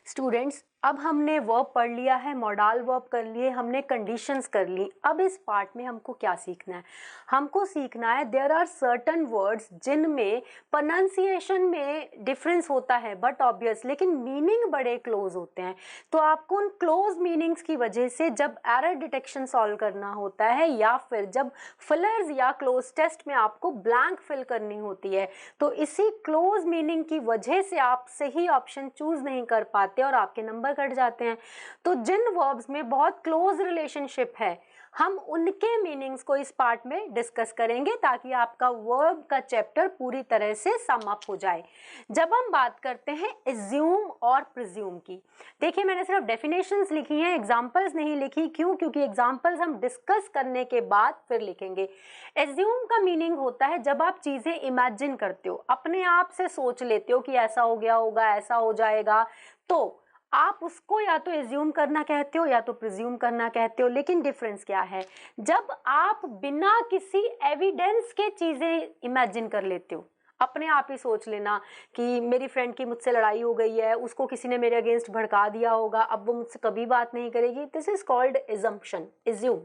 Students, अब हमने verb पढ़ लिया है, मॉडल वर्ब कर लिए, हमने कंडीशंस कर ली। अब इस पार्ट में हमको क्या सीखना है? हमको सीखना है देयर आर सर्टन वर्ड्स जिनमें प्रोनाउंसिएशन में डिफरेंस होता है बट ऑब्वियस, लेकिन मीनिंग बड़े क्लोज होते हैं। तो आपको उन क्लोज मीनिंग्स की वजह से जब एरर डिटेक्शन सॉल्व करना होता है या फिर जब फिलर्स या क्लोज टेस्ट में आपको ब्लैंक फिल करनी होती है, तो इसी क्लोज मीनिंग की वजह से आप सही ऑप्शन चूज नहीं कर पाते और आपके नंबर कट जाते हैं। तो जिन वर्ब्स में बहुत क्लोज रिलेशनशिप है, हम उनके मीनिंग्स को इस पार्ट में डिस्कस करेंगे ताकि आपका वर्ब का चैप्टर पूरी तरह से सम अप हो जाए। जब हम बात करते हैं एज्यूम और प्रिज्यूम की, देखिए मैंने सिर्फ डेफिनेशंस लिखी हैं, एग्जांपल्स नहीं लिखी। क्यों? क्योंकि एग्जांपल्स हम डिस्कस करने के बाद फिर लिखेंगे। एज्यूम का मीनिंग होता है जब आप चीजें इमेजिन करते हो, अपने आप से सोच लेते हो कि ऐसा हो गया होगा, ऐसा हो जाएगा, तो आप उसको या तो एज्यूम करना कहते हो या तो प्रिज्यूम करना कहते हो। लेकिन डिफरेंस क्या है? जब आप बिना किसी एविडेंस के चीजें इमेजिन कर लेते हो, अपने आप ही सोच लेना कि मेरी फ्रेंड की मुझसे लड़ाई हो गई है, उसको किसी ने मेरे अगेंस्ट भड़का दिया होगा, अब वो मुझसे कभी बात नहीं करेगी। This is called assumption, assume.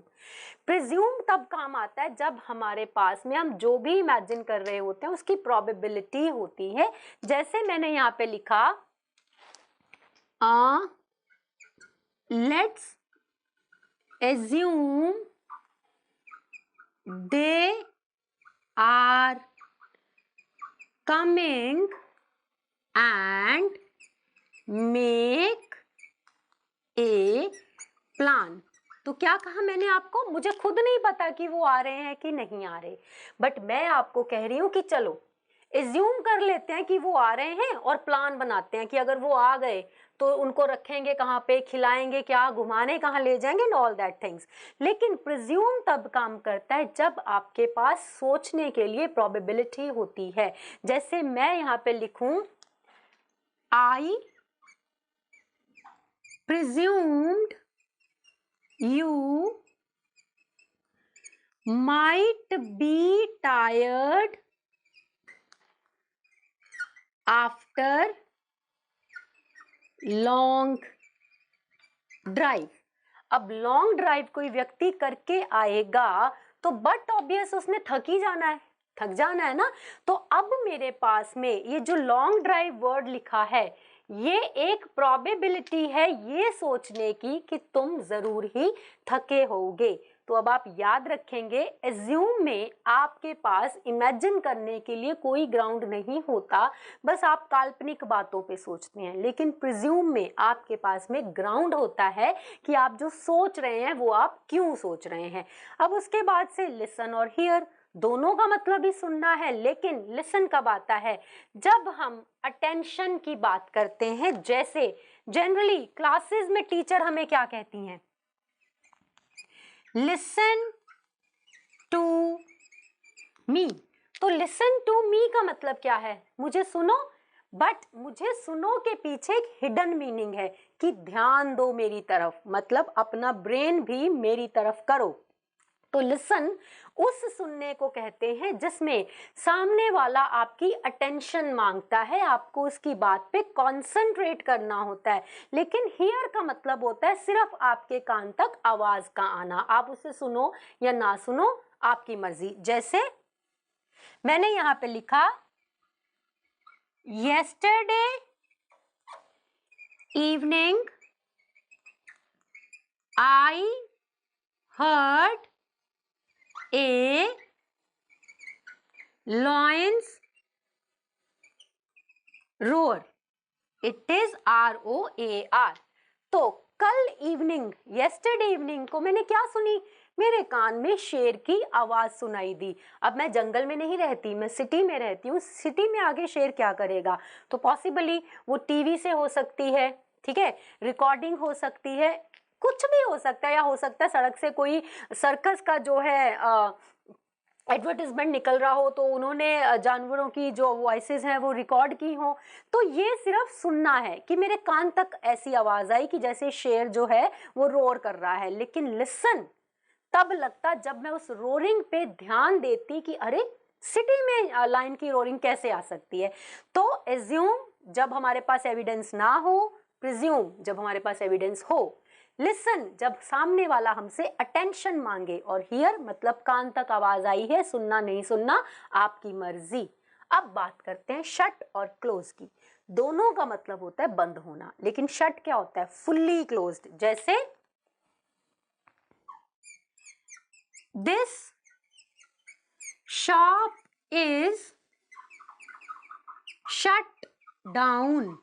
Presume तब काम आता है जब हमारे पास में हम जो भी इमेजिन कर रहे होते हैं उसकी प्रोबेबिलिटी होती है। जैसे मैंने यहाँ पे लिखा, let's assume they are coming and make a plan। तो क्या कहा मैंने आपको? मुझे खुद नहीं पता कि वो आ रहे हैं कि नहीं आ रहे, बट मैं आपको कह रही हूं कि चलो एज्यूम कर लेते हैं कि वो आ रहे हैं और प्लान बनाते हैं कि अगर वो आ गए तो उनको रखेंगे कहाँ पे, खिलाएंगे क्या, घुमाने कहाँ ले जाएंगे, एंड ऑल दैट थिंग्स। लेकिन प्रिज्यूम तब काम करता है जब आपके पास सोचने के लिए प्रोबेबिलिटी होती है। जैसे मैं यहाँ पे लिखूं, I presumed you might be tired after long drive। अब लॉन्ग ड्राइव कोई व्यक्ति करके आएगा तो बट ऑब्वियस उसने थक ही जाना है, थक जाना है ना। तो अब मेरे पास में ये जो लॉन्ग ड्राइव वर्ड लिखा है, ये एक प्रोबेबिलिटी है ये सोचने की कि तुम जरूर ही थके होगे। तो अब आप याद रखेंगे, एज्यूम में आपके पास इमेजिन करने के लिए कोई ग्राउंड नहीं होता, बस आप काल्पनिक बातों पे सोचते हैं। लेकिन प्रिज्यूम में आपके पास में ग्राउंड होता है कि आप जो सोच रहे हैं वो आप क्यों सोच रहे हैं। अब उसके बाद से लिसन और हियर, दोनों का मतलब ही सुनना है, लेकिन लिसन कब आता है? जब हम अटेंशन की बात करते हैं। जैसे जनरली क्लासेस में टीचर हमें क्या कहती हैं? Listen to me. तो लिसन टू मी का मतलब क्या है? मुझे सुनो। बट मुझे सुनो के पीछे एक हिडन मीनिंग है कि ध्यान दो मेरी तरफ, मतलब अपना ब्रेन भी मेरी तरफ करो। तो लिसन उस सुनने को कहते हैं जिसमें सामने वाला आपकी अटेंशन मांगता है, आपको उसकी बात पे कंसंट्रेट करना होता है। लेकिन हियर का मतलब होता है सिर्फ आपके कान तक आवाज का आना, आप उसे सुनो या ना सुनो आपकी मर्जी। जैसे मैंने यहां पे लिखा, yesterday evening I heard a lion's roar। It is ROAR। तो कल इवनिंग, yesterday इवनिंग को मैंने क्या सुनी? मेरे कान में शेर की आवाज सुनाई दी। अब मैं जंगल में नहीं रहती, मैं सिटी में रहती हूँ। सिटी में आगे शेर क्या करेगा? तो पॉसिबली वो टीवी से हो सकती है, ठीक है, रिकॉर्डिंग हो सकती है, कुछ भी हो सकता है, या हो सकता है सड़क से कोई सर्कस का जो है एडवर्टाइजमेंट निकल रहा हो तो उन्होंने जानवरों की जो वॉइसेस हैं वो रिकॉर्ड की हो। तो ये सिर्फ सुनना है कि मेरे कान तक ऐसी आवाज आई कि जैसे शेर जो है वो रोर कर रहा है। लेकिन लिसन तब लगता जब मैं उस रोरिंग पे ध्यान देती कि अरे सिटी में लाइन की रोरिंग कैसे आ सकती है। तो एज्यूम जब हमारे पास एविडेंस ना हो, प्रिज्यूम जब हमारे पास एविडेंस हो, लिसन जब सामने वाला हमसे अटेंशन मांगे, और हियर मतलब कान तक आवाज आई है, सुनना नहीं सुनना आपकी मर्जी। अब बात करते हैं शट और क्लोज की। दोनों का मतलब होता है बंद होना, लेकिन शट क्या होता है? Fully closed. जैसे this shop is shut down,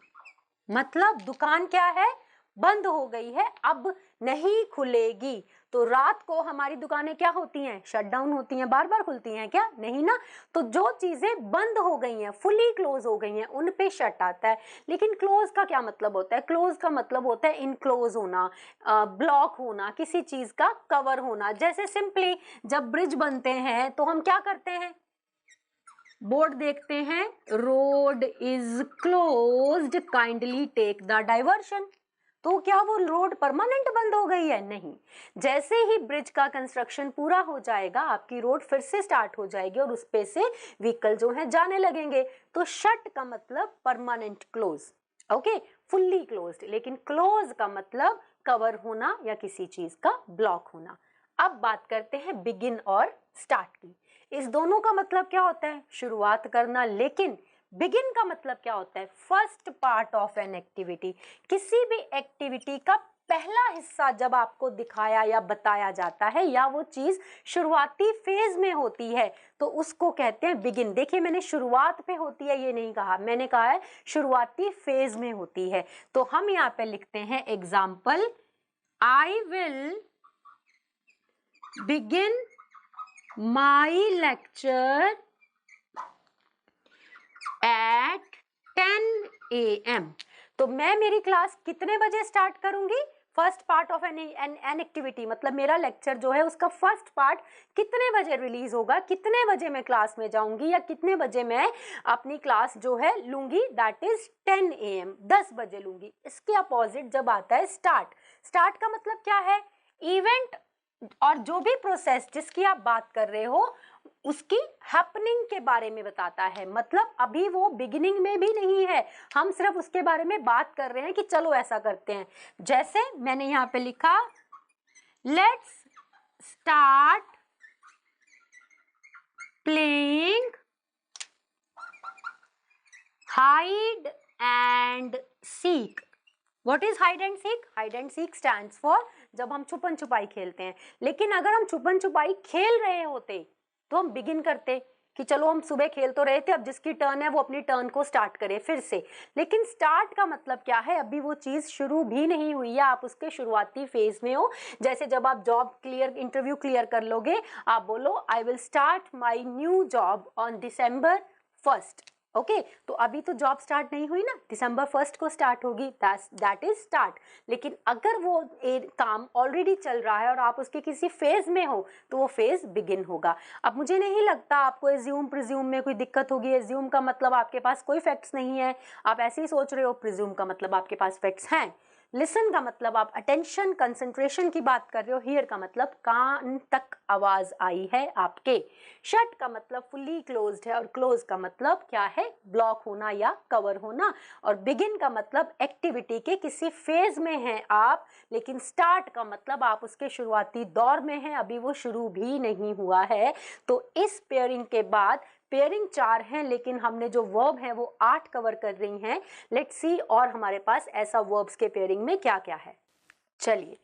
मतलब दुकान क्या है? बंद हो गई है, अब नहीं खुलेगी। तो रात को हमारी दुकानें क्या होती हैं? शट डाउन होती हैं। बार बार खुलती हैं क्या? नहीं ना। तो जो चीजें बंद हो गई हैं, फुली क्लोज हो गई हैं, उन पे शट आता है। लेकिन क्लोज का क्या मतलब होता है? क्लोज का मतलब होता है इनक्लोज होना, ब्लॉक होना, किसी चीज का कवर होना। जैसे सिंपली जब ब्रिज बनते हैं तो हम क्या करते हैं? बोर्ड देखते हैं, road is closed, kindly take the diversion. तो क्या वो रोड परमानेंट बंद हो गई है? नहीं। जैसे ही ब्रिज का कंस्ट्रक्शन पूरा हो जाएगा, आपकी रोड फिर से स्टार्ट हो जाएगी और उस पे से व्हीकल जो है जाने लगेंगे। तो शट का मतलब permanent close, okay, fully closed. लेकिन क्लोज का मतलब कवर होना या किसी चीज का ब्लॉक होना। अब बात करते हैं बिगिन और स्टार्ट की। इस दोनों का मतलब क्या होता है? शुरुआत करना। लेकिन बिगिन का मतलब क्या होता है? First part of an activity. किसी भी एक्टिविटी का पहला हिस्सा जब आपको दिखाया या बताया जाता है, या वो चीज शुरुआती फेज में होती है, तो उसको कहते हैं बिगिन। देखिए, मैंने शुरुआत पे होती है ये नहीं कहा, मैंने कहा है शुरुआती फेज में होती है। तो हम यहाँ पे लिखते हैं example, I will begin My lecture at 10 AM। तो मैं मेरी क्लास कितने बजे स्टार्ट करूंगी? First part of an activity, मतलब मेरा लेक्चर जो है उसका फर्स्ट पार्ट कितने बजे रिलीज होगा, कितने बजे मैं क्लास में जाऊंगी, या कितने बजे मैं अपनी क्लास जो है लूंगी, दैट इज 10 AM, 10 बजे लूंगी। इसके अपोजिट जब आता है स्टार्ट। स्टार्ट का मतलब क्या है? इवेंट और जो भी प्रोसेस जिसकी आप बात कर रहे हो उसकी हैपनिंग के बारे में बताता है। मतलब अभी वो बिगिनिंग में भी नहीं है, हम सिर्फ उसके बारे में बात कर रहे हैं कि चलो ऐसा करते हैं। जैसे मैंने यहाँ पे लिखा, let's start playing hide and seek. What is hide and seek? Hide and seek stands for जब हम छुपन छुपाई खेलते हैं। लेकिन अगर हम छुपन छुपाई खेल रहे होते तो हम बिगिन करते कि चलो हम सुबह खेल तो रहे थे, अब जिसकी टर्न है वो अपनी टर्न को स्टार्ट करे फिर से। लेकिन स्टार्ट का मतलब क्या है? अभी वो चीज शुरू भी नहीं हुई है, आप उसके शुरुआती फेज में हो। जैसे जब आप जॉब क्लियर, इंटरव्यू क्लियर कर लोगे, आप बोलो I will start my new job on December 1st। Okay, तो अभी तो जॉब स्टार्ट नहीं हुई ना, December 1st को स्टार्ट होगी, दैट इज स्टार्ट। लेकिन अगर वो काम ऑलरेडी चल रहा है और आप उसके किसी फेज में हो तो वो फेज बिगिन होगा। अब मुझे नहीं लगता आपको एज्यूम प्रिज्यूम में कोई दिक्कत होगी। एज्यूम का मतलब आपके पास कोई फैक्ट्स नहीं है, आप ऐसे ही सोच रहे हो। प्रिज्यूम का मतलब आपके पास फैक्ट्स हैं। लिसन का मतलब आप अटेंशन, कंसंट्रेशन की बात कर रहे हो। हियर का मतलब कान तक आवाज आई है आपके। शट का मतलब फुल्ली क्लोज्ड है, और क्लोज का मतलब क्या है? ब्लॉक होना या कवर होना। और बिगिन का मतलब एक्टिविटी के किसी फेज में हैं आप, लेकिन स्टार्ट का मतलब आप उसके शुरुआती दौर में हैं, अभी वो शुरू भी नहीं हुआ है। तो इस पेयरिंग के बाद, पेयरिंग 4 हैं लेकिन हमने जो वर्ब है वो 8 कवर कर रही हैं। लेट्स सी और हमारे पास ऐसा वर्ब्स के पेयरिंग में क्या क्या है। चलिए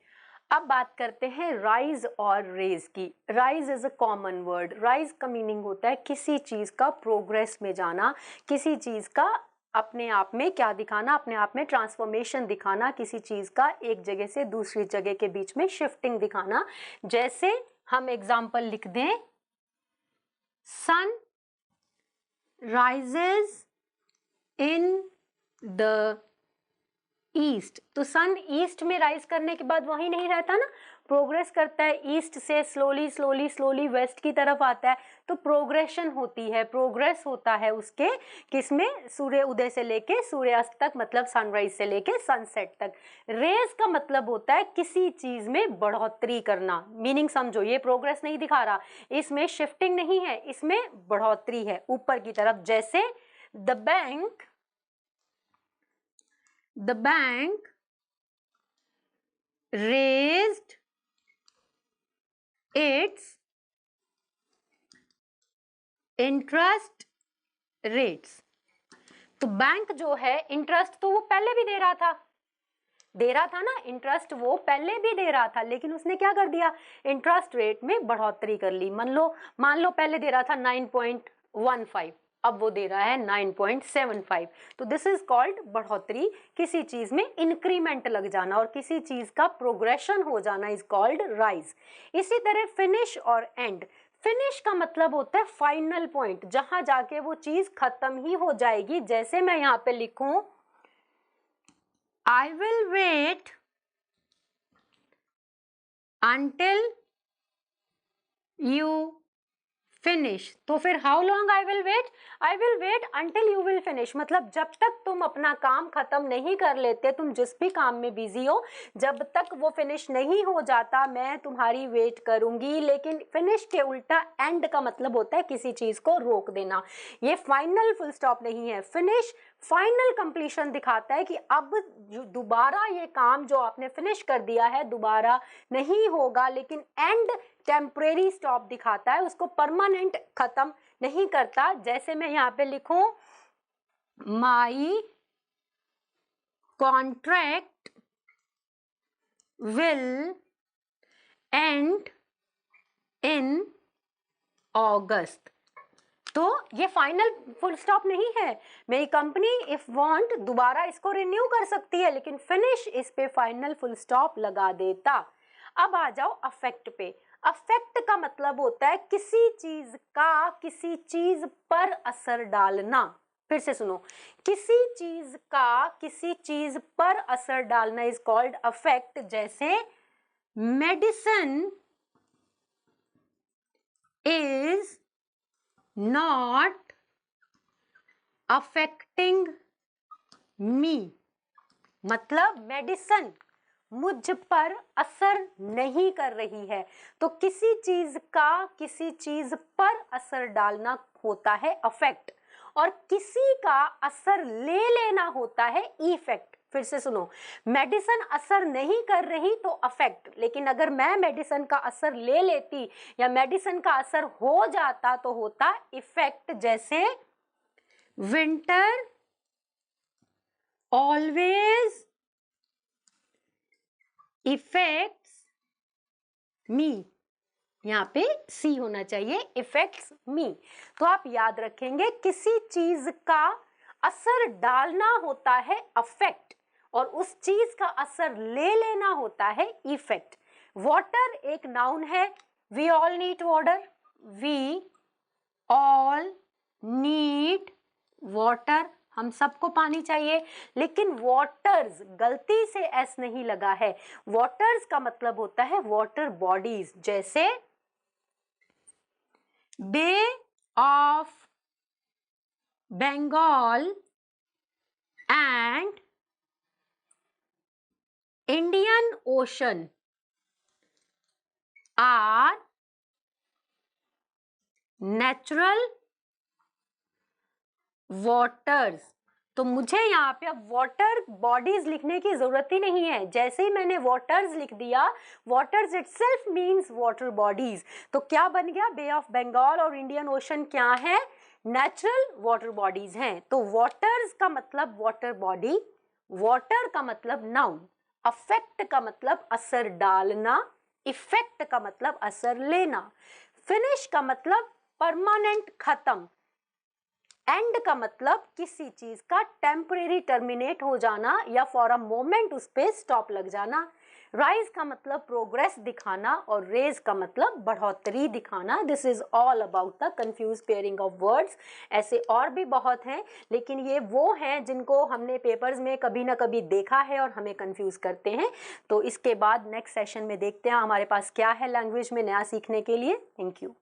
अब बात करते हैं राइज और रेज की। Rise is a common word. Rise का मीनिंग होता है किसी चीज का प्रोग्रेस में जाना, किसी चीज का अपने आप में क्या दिखाना, अपने आप में ट्रांसफॉर्मेशन दिखाना, किसी चीज का एक जगह से दूसरी जगह के बीच में शिफ्टिंग दिखाना। जैसे हम एग्जाम्पल लिख दें, सन rises in the ईस्ट। तो सन ईस्ट में राइज करने के बाद वहीं नहीं रहता ना, प्रोग्रेस करता है ईस्ट से, स्लोली स्लोली स्लोली वेस्ट की तरफ आता है। तो प्रोग्रेशन होती है, प्रोग्रेस होता है उसके किसमें? सूर्य उदय से लेके सूर्यास्त तक, मतलब सनराइज से लेके सनसेट तक। रेज का मतलब होता है किसी चीज में बढ़ोतरी करना। मीनिंग समझो, ये प्रोग्रेस नहीं दिखा रहा, इसमें शिफ्टिंग नहीं है, इसमें बढ़ोतरी है ऊपर की तरफ। जैसे the bank raised its interest rates। तो बैंक जो है इंटरेस्ट तो वो पहले भी दे रहा था ना, इंटरेस्ट वो पहले भी दे रहा था, लेकिन उसने क्या कर दिया, इंटरेस्ट रेट में बढ़ोतरी कर ली। मान लो पहले दे रहा था 9.15, अब वो दे रहा है 9.75। तो दिस इज कॉल्ड बढ़ोतरी। किसी चीज में इंक्रीमेंट लग जाना और किसी चीज का प्रोग्रेशन हो जाना इज कॉल्ड राइज। इसी तरह फिनिश और एंड। फिनिश का मतलब होता है फाइनल पॉइंट, जहां जाके वो चीज खत्म ही हो जाएगी। जैसे मैं यहाँ पे लिखूं I will wait until you finish। तो फिर how long I will wait? I will wait until you will finish। मतलब जब तक तुम अपना काम खत्म नहीं कर लेते, तुम जिस भी काम में बिजी हो, जब तक वो फिनिश नहीं हो जाता मैं तुम्हारी वेट करूंगी। लेकिन फिनिश के उल्टा एंड का मतलब होता है किसी चीज को रोक देना। ये फाइनल फुल स्टॉप नहीं है। फिनिश फाइनल कंप्लीशन दिखाता है कि अब दोबारा ये काम जो आपने फिनिश कर दिया है दोबारा नहीं होगा। लेकिन एंड टेम्परेरी स्टॉप दिखाता है, उसको परमानेंट खत्म नहीं करता। जैसे मैं यहाँ पे लिखूं my contract will end in August. तो ये फाइनल फुल स्टॉप नहीं है। मेरी कंपनी इफ वांट दोबारा इसको रिन्यू कर सकती है, लेकिन फिनिश इस पे फाइनल फुल स्टॉप लगा देता। अब आ जाओ अफेक्ट पे। अफेक्ट का मतलब होता है किसी चीज का किसी चीज पर असर डालना। फिर से सुनो, किसी चीज का किसी चीज पर असर डालना इज कॉल्ड अफेक्ट। जैसे मेडिसिन इज नॉट अफेक्टिंग मी। मतलब मेडिसिन मुझ पर असर नहीं कर रही है। तो किसी चीज का किसी चीज पर असर डालना होता है अफेक्ट, और किसी का असर ले लेना होता है इफेक्ट। फिर से सुनो, मेडिसिन असर नहीं कर रही तो अफेक्ट, लेकिन अगर मैं मेडिसिन का असर ले लेती या मेडिसिन का असर हो जाता तो होता इफेक्ट। जैसे विंटर ऑलवेज इफेक्ट्स मी। यहाँ पे सी होना चाहिए, इफेक्ट्स मी। तो आप याद रखेंगे किसी चीज का असर डालना होता है अफेक्ट, और उस चीज का असर ले लेना होता है इफेक्ट। वाटर एक नाउन है। We all need water, we all need water, हम सबको पानी चाहिए। लेकिन वाटर्स गलती से एस नहीं लगा है। वाटर्स का मतलब होता है वाटर बॉडीज। जैसे bay of Bengal and Indian ocean are natural waters. तो मुझे यहाँ पे अब वाटर बॉडीज लिखने की जरूरत ही नहीं है। जैसे ही मैंने वाटर्स लिख दिया, waters itself means water bodies. तो क्या बन गया, बे ऑफ बंगाल और इंडियन ओशन क्या है, नेचुरल वाटर बॉडीज हैं। तो वाटर्स का मतलब वाटर बॉडी, वाटर का मतलब नाउन, अफेक्ट का मतलब असर डालना, इफेक्ट का मतलब असर लेना, फिनिश का मतलब परमानेंट खत्म, एंड का मतलब किसी चीज का टेम्परेरी टर्मिनेट हो जाना या फॉर अ मोमेंट उस पे स्टॉप लग जाना। राइज का मतलब प्रोग्रेस दिखाना और रेज का मतलब बढ़ोतरी दिखाना। This is all about the confuse pairing of words. ऐसे और भी बहुत हैं, लेकिन ये वो हैं जिनको हमने पेपर्स में कभी ना कभी देखा है और हमें कंफ्यूज करते हैं। तो इसके बाद नेक्स्ट सेशन में देखते हैं हमारे पास क्या है लैंग्वेज में नया सीखने के लिए। Thank you.